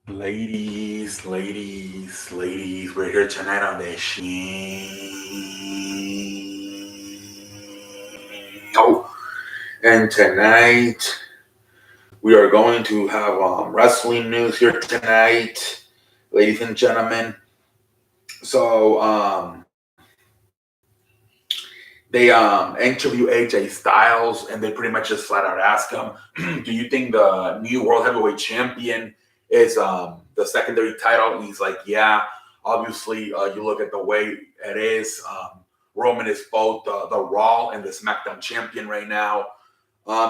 Ladies, we're here tonight on the show. And tonight we are going to have wrestling news here tonight, ladies and gentlemen. So they interview AJ Styles and they pretty much just flat out ask him, "Do you think the new World Heavyweight Champion is the secondary title?" And he's like, "Yeah." Obviously, you look at the way it is. Roman is both the Raw and the SmackDown champion right now.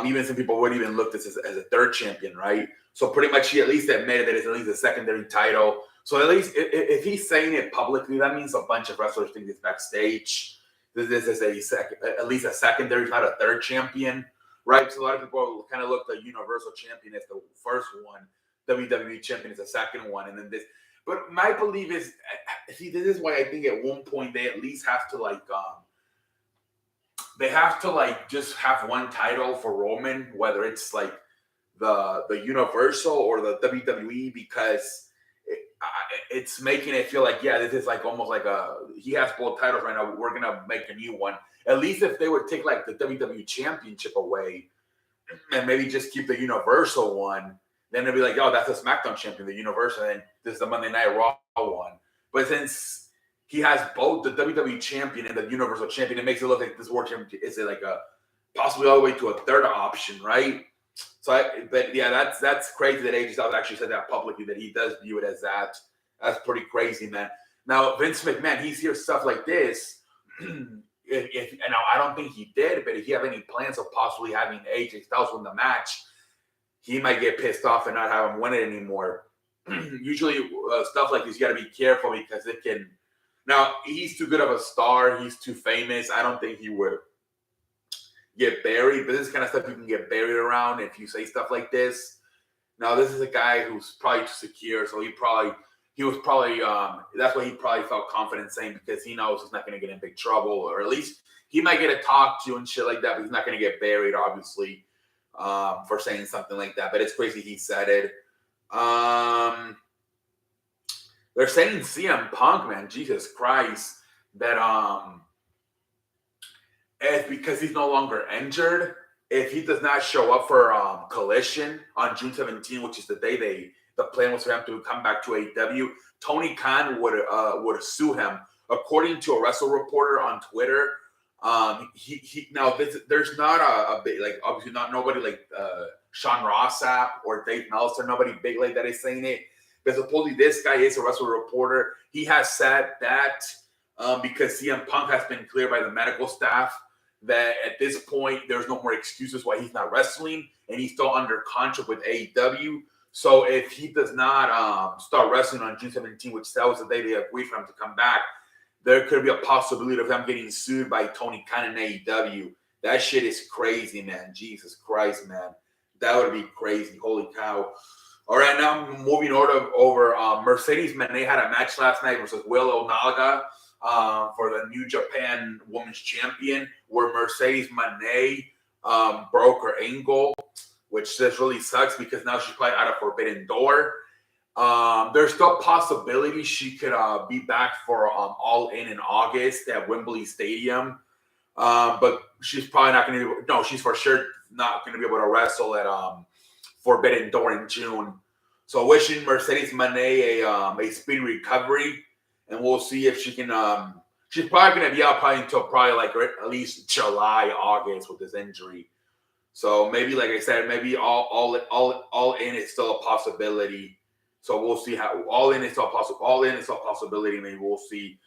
Even some people would even look at this as a third champion, right? So pretty much he at least admitted that it's at least a secondary title. So at least if he's saying it publicly, that means a bunch of wrestlers think it's backstage. This is at least a secondary, not a third champion, right? So a lot of people kind of look at the Universal Champion as the first one, WWE Champion is the second one, and then this. But my belief is, see, this is why I think at one point they at least have to just have one title for Roman, whether it's like the Universal or the WWE, because it's making it feel like, yeah, this is like almost like he has both titles right now. We're gonna make a new one. At least if they would take like the WWE Championship away and maybe just keep the Universal one, then it'd be like, oh, that's a SmackDown champion, the Universal, and this is the Monday Night Raw one. But since he has both the WWE champion and the Universal champion, it makes it look like this World Championship is like a possibly all the way to a third option, right? But yeah, that's crazy that AJ Styles actually said that publicly, that he does view it as that. That's pretty crazy, man. Now Vince McMahon, he hears stuff like this. If now I don't think he did, but if he have any plans of possibly having AJ Styles win the match, he might get pissed off and not have him win it anymore. Usually, stuff like this, you got to be careful because it can. Now he's too good of a star. He's too famous. I don't think he would get buried, but this is kind of stuff you can get buried around if you say stuff like this. Now, this is a guy who's probably too secure, so he was probably that's why he probably felt confident saying, because he knows he's not going to get in big trouble, or at least he might get a talk to and shit like that, but he's not going to get buried, obviously, for saying something like that. But it's crazy he said it. They're saying CM Punk, man, Jesus Christ, that it's because he's no longer injured. If he does not show up for Collision on June 17, which is the day the plan was for him to come back to AEW, Tony Khan would sue him. According to a Wrestle Reporter on Twitter, he now there's not a big, like, obviously not nobody like Sean Rossap or Dave Meltzer, nobody big like that is saying it. But supposedly this guy is a Wrestle Reporter. He has said that because CM Punk has been cleared by the medical staff that at this point there's no more excuses why he's not wrestling, and he's still under contract with AEW. So if he does not start wrestling on June 17, which that was the day they agreed for him to come back, there could be a possibility of him getting sued by Tony Khan and AEW. That shit is crazy, man. Jesus Christ, man. That would be crazy. Holy cow. All right, now moving over Mercedes Moné had a match last night versus Willow Naga for the New Japan Women's Champion, where Mercedes Moné broke her ankle, which just really sucks because now she's probably out of Forbidden Door. There's still possibility she could be back for All In August at Wembley Stadium, but she's probably not going to. No, she's for sure not going to be able to wrestle at Forbidden Door in June. So wishing Mercedes Moné a speedy recovery, and we'll see if she can. She's probably going to be out probably until probably like at least July, August with this injury. So maybe, like I said, maybe all in is still a possibility. So we'll see how all in is still possible. All in is still a possibility. Maybe we'll see.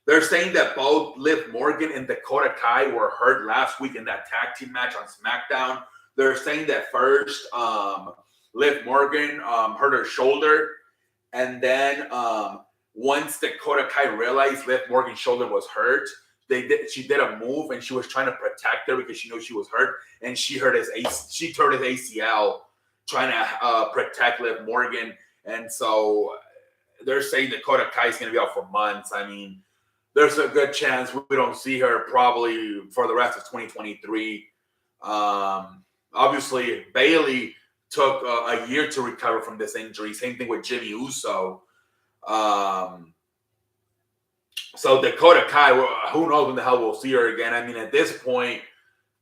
They're saying that both Liv Morgan and Dakota Kai were hurt last week in that tag team match on SmackDown. They're saying that first, Liv Morgan hurt her shoulder, and then once Dakota Kai realized Liv Morgan's shoulder was hurt, she did a move and she was trying to protect her because she knew she was hurt, and she tore his ACL trying to protect Liv Morgan. And so they're saying Dakota Kai is going to be out for months. I mean, there's a good chance we don't see her probably for the rest of 2023. Obviously, Bayley took a year to recover from this injury. Same thing with Jimmy Uso. So Dakota Kai, who knows when the hell we'll see her again? I mean, at this point,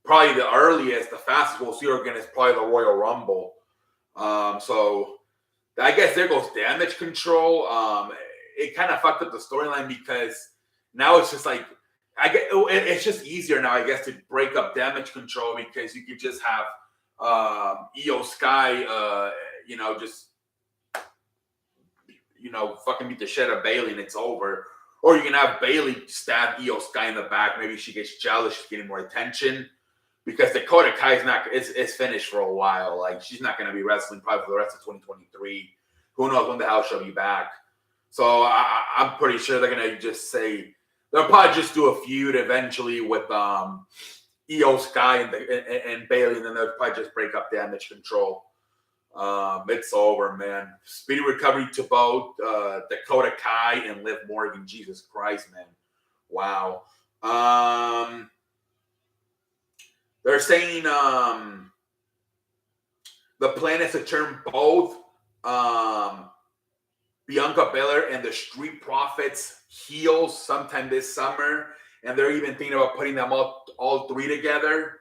probably the earliest, the fastest we'll see her again is probably the Royal Rumble. So I guess there goes Damage Control. It kind of fucked up the storyline because now it's just like it's just easier now, I guess, to break up Damage Control because you could just have Io Sky, just fucking beat the shit out of Bayley and it's over. Or you can have Bayley stab Io Sky in the back. Maybe she gets jealous, she's getting more attention. Because Dakota Kai's it's finished for a while. Like, she's not going to be wrestling probably for the rest of 2023. Who knows when the hell she'll be back. So I'm pretty sure they're going to just say, they'll probably just do a feud eventually with Io Sky and Bayley, and then they'll probably just break up Damage Control. It's over, man. Speedy recovery to both Dakota Kai and Liv Morgan. Jesus Christ, man. Wow. They're saying the plan is to turn both Bianca Belair and the Street Profits heels sometime this summer. And they're even thinking about putting them all three together.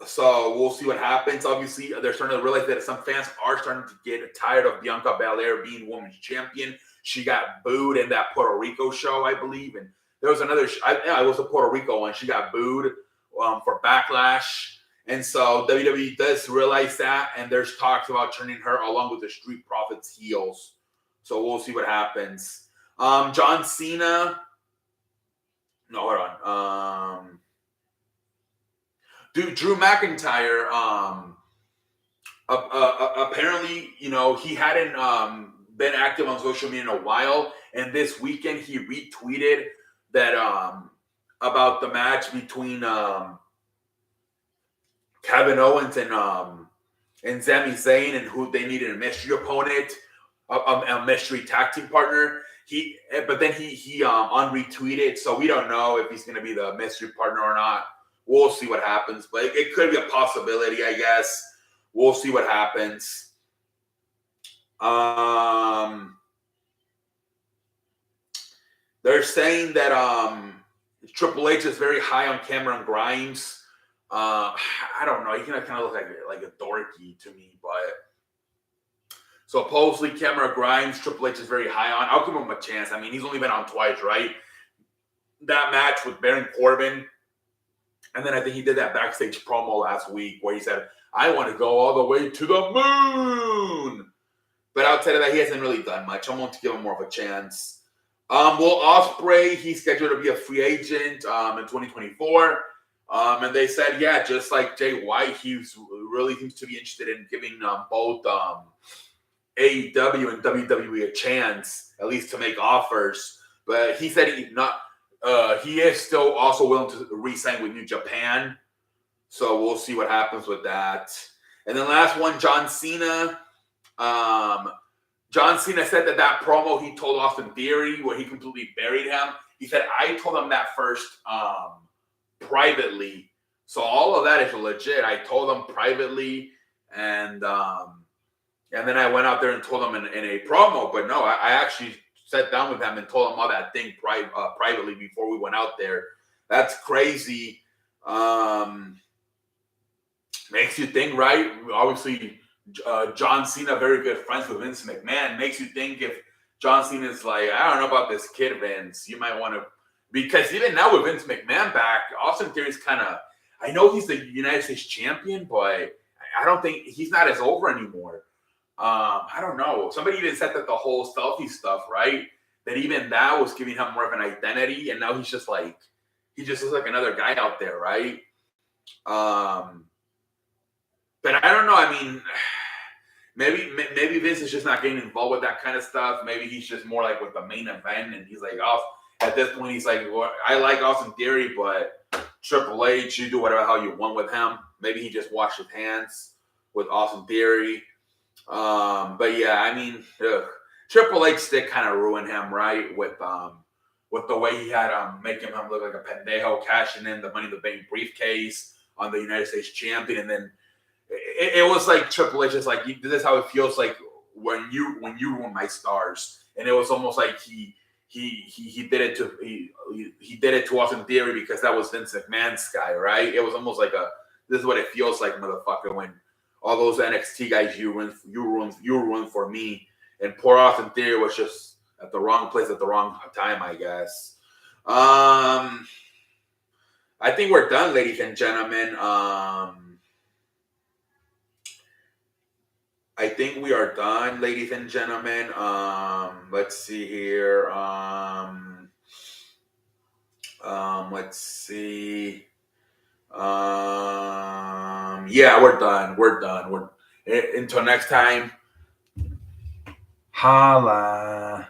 So we'll see what happens. Obviously, they're starting to realize that some fans are starting to get tired of Bianca Belair being women's champion. She got booed in that Puerto Rico show, I believe. And there was another, it was a Puerto Rico one. She got booed for Backlash. And so WWE does realize that. And there's talks about turning her along with the Street Profits heels. So we'll see what happens. John Cena. No, hold on. Drew McIntyre, apparently, he hadn't been active on social media in a while, and this weekend he retweeted that about the match between Kevin Owens and Sami Zayn, and who they needed a mystery opponent, a mystery tag team partner. But then he unretweeted, so we don't know if he's going to be the mystery partner or not. We'll see what happens, but it could be a possibility, I guess. We'll see what happens. They're saying that Triple H is very high on Cameron Grimes. I don't know. He kind of look like a dorky to me, but supposedly Cameron Grimes, Triple H is very high on. I'll give him a chance. I mean, he's only been on twice, right? That match with Baron Corbin. And then I think he did that backstage promo last week where he said, I want to go all the way to the moon. But outside of that, he hasn't really done much. I'm going to give him more of a chance. Will Ospreay, he's scheduled to be a free agent in 2024. And they said, yeah, just like Jay White, he really seems to be interested in giving both AEW and WWE a chance, at least to make offers. But he said he is still also willing to re-sign with New Japan. So we'll see what happens with that. And then last one, John Cena. John Cena said that promo he told Austin Theory where he completely buried him. He said, I told him that first privately. So all of that is legit. I told him privately. And then I went out there and told him in a promo. But no, I actually sat down with him and told him all that thing privately before we went out there. That's crazy. Makes you think, right? Obviously, John Cena, very good friends with Vince McMahon. Makes you think if John Cena's like, I don't know about this kid, Vince. You might want to, because even now with Vince McMahon back, Austin Theory's kind of, I know he's the United States champion, but I don't think he's not as over anymore. I don't know. Somebody even said that the whole selfie stuff, right? That even that was giving him more of an identity, and now he just looks like another guy out there, right? But I don't know. I mean, maybe Vince is just not getting involved with that kind of stuff. Maybe he's just more like with the main event, and he's like, at this point, he's like, well, I like Austin Theory, but Triple H, you do whatever how you want with him. Maybe he just washed his hands with Austin Theory. But yeah, I mean, Triple H did kind of ruin him, right? With the way he had making him look like a pendejo, cashing in the Money in the Bank briefcase on the United States champion, and then it was like Triple H is like, this is how it feels like when you ruin my stars, and it was almost like he did it to he did it to Austin Theory because that was Vince McMahon's guy, right? It was almost like this is what it feels like, motherfucker, when all those NXT guys you ruined for me, and poor Austin Theory was just at the wrong place at the wrong time, I guess. I think we're done, ladies and gentlemen. I think we are done, ladies and gentlemen. Let's see here. Let's see. Yeah, we're done. Until next time. Holla.